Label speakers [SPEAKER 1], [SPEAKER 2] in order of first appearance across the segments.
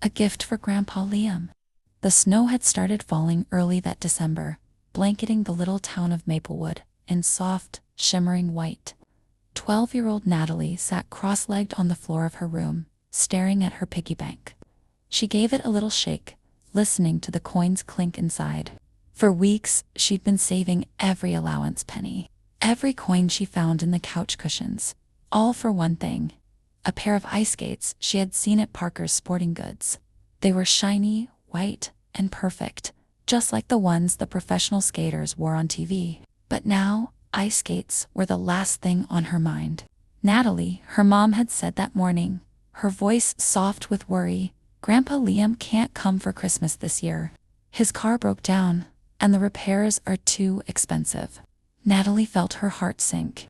[SPEAKER 1] A gift for Grandpa Liam. The snow had started falling early that December, blanketing the little town of Maplewood in soft, shimmering white. 12-year-old Natalie sat cross-legged on the floor of her room, staring at her piggy bank. She gave it a little shake, listening to the coins clink inside. For weeks, she'd been saving every allowance penny, every coin she found in the couch cushions, all for one thing: a pair of ice skates she had seen at Parker's Sporting Goods. They were shiny, white, and perfect, just like the ones the professional skaters wore on TV. But now, ice skates were the last thing on her mind. Natalie, her mom had said that morning, her voice soft with worry, "Grandpa Liam can't come for Christmas this year. His car broke down, and the repairs are too expensive." Natalie felt her heart sink.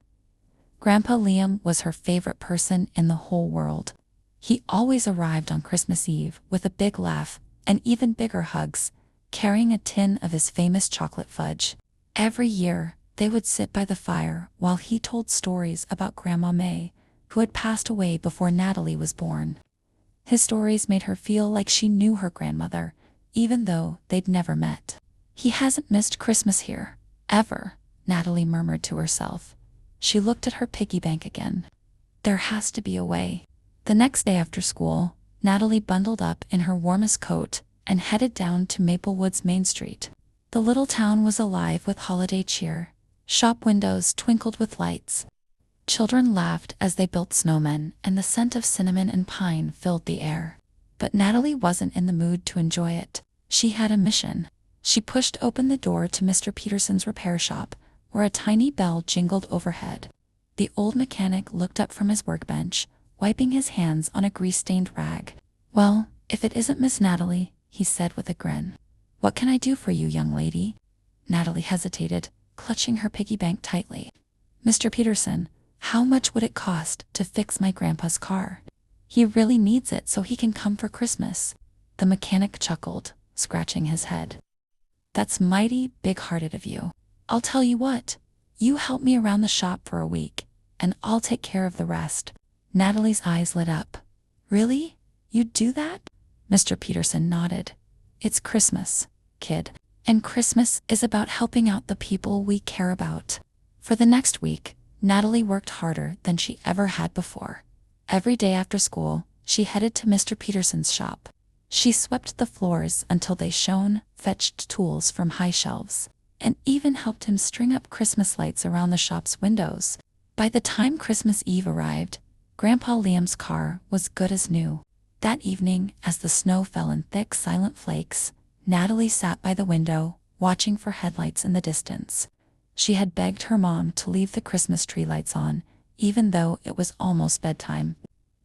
[SPEAKER 1] Grandpa Liam was her favorite person in the whole world. He always arrived on Christmas Eve with a big laugh and even bigger hugs, carrying a tin of his famous chocolate fudge. Every year, they would sit by the fire while he told stories about Grandma May, who had passed away before Natalie was born. His stories made her feel like she knew her grandmother, even though they'd never met. "He hasn't missed Christmas here, ever," Natalie murmured to herself. She looked at her piggy bank again. There has to be a way. The next day after school, Natalie bundled up in her warmest coat and headed down to Maplewood's Main Street. The little town was alive with holiday cheer. Shop windows twinkled with lights. Children laughed as they built snowmen, and the scent of cinnamon and pine filled the air. But Natalie wasn't in the mood to enjoy it. She had a mission. She pushed open the door to Mr. Peterson's repair shop, where a tiny bell jingled overhead. The old mechanic looked up from his workbench, wiping his hands on a grease-stained rag. "Well, if it isn't Miss Natalie," he said with a grin. "What can I do for you, young lady?" Natalie hesitated, clutching her piggy bank tightly. "Mr. Peterson, how much would it cost to fix my grandpa's car? He really needs it so he can come for Christmas." The mechanic chuckled, scratching his head. "That's mighty big-hearted of you. I'll tell you what, you help me around the shop for a week, and I'll take care of the rest." Natalie's eyes lit up. "Really? You'd do that?" Mr. Peterson nodded. "It's Christmas, kid, and Christmas is about helping out the people we care about." For the next week, Natalie worked harder than she ever had before. Every day after school, she headed to Mr. Peterson's shop. She swept the floors until they shone, fetched tools from high shelves, and even helped him string up Christmas lights around the shop's windows. By the time Christmas Eve arrived, Grandpa Liam's car was good as new. That evening, as the snow fell in thick, silent flakes, Natalie sat by the window, watching for headlights in the distance. She had begged her mom to leave the Christmas tree lights on, even though it was almost bedtime.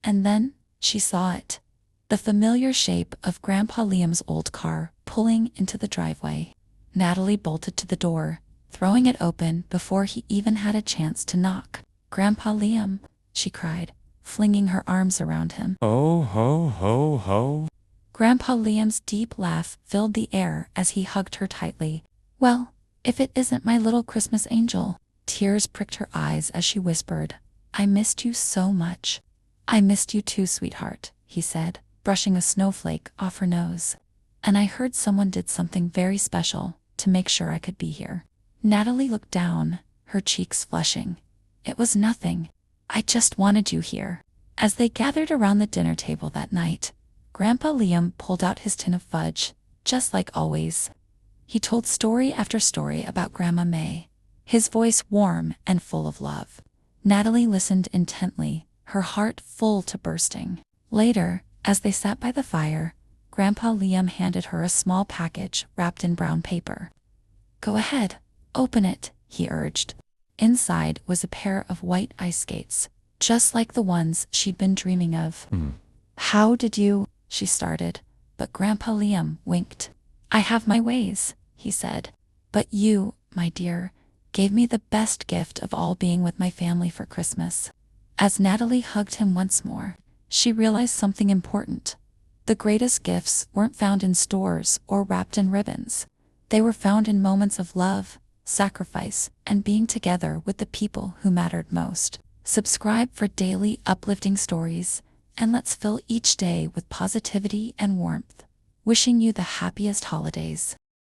[SPEAKER 1] And then, she saw it. The familiar shape of Grandpa Liam's old car pulling into the driveway. Natalie bolted to the door, throwing it open before he even had a chance to knock. "Grandpa Liam," she cried, flinging her arms around him.
[SPEAKER 2] "Oh, ho, ho, ho."
[SPEAKER 1] Grandpa Liam's deep laugh filled the air as he hugged her tightly. "Well, if it isn't my little Christmas angel." Tears pricked her eyes as she whispered, "I missed you so much." "I missed you too, sweetheart," he said, brushing a snowflake off her nose. "And I heard someone did something very special to make sure I could be here." Natalie looked down, her cheeks flushing. "It was nothing. I just wanted you here." As they gathered around the dinner table that night, Grandpa Liam pulled out his tin of fudge, just like always. He told story after story about Grandma May, his voice warm and full of love. Natalie listened intently, her heart full to bursting. Later, as they sat by the fire, Grandpa Liam handed her a small package wrapped in brown paper. "Go ahead, open it," he urged. Inside was a pair of white ice skates, just like the ones she'd been dreaming of. "How did you?" she started, but Grandpa Liam winked. "I have my ways," he said. "But you, my dear, gave me the best gift of all, being with my family for Christmas." As Natalie hugged him once more, she realized something important. The greatest gifts weren't found in stores or wrapped in ribbons. They were found in moments of love, sacrifice, and being together with the people who mattered most. Subscribe for daily uplifting stories, And let's fill each day with positivity and warmth. Wishing you the happiest holidays.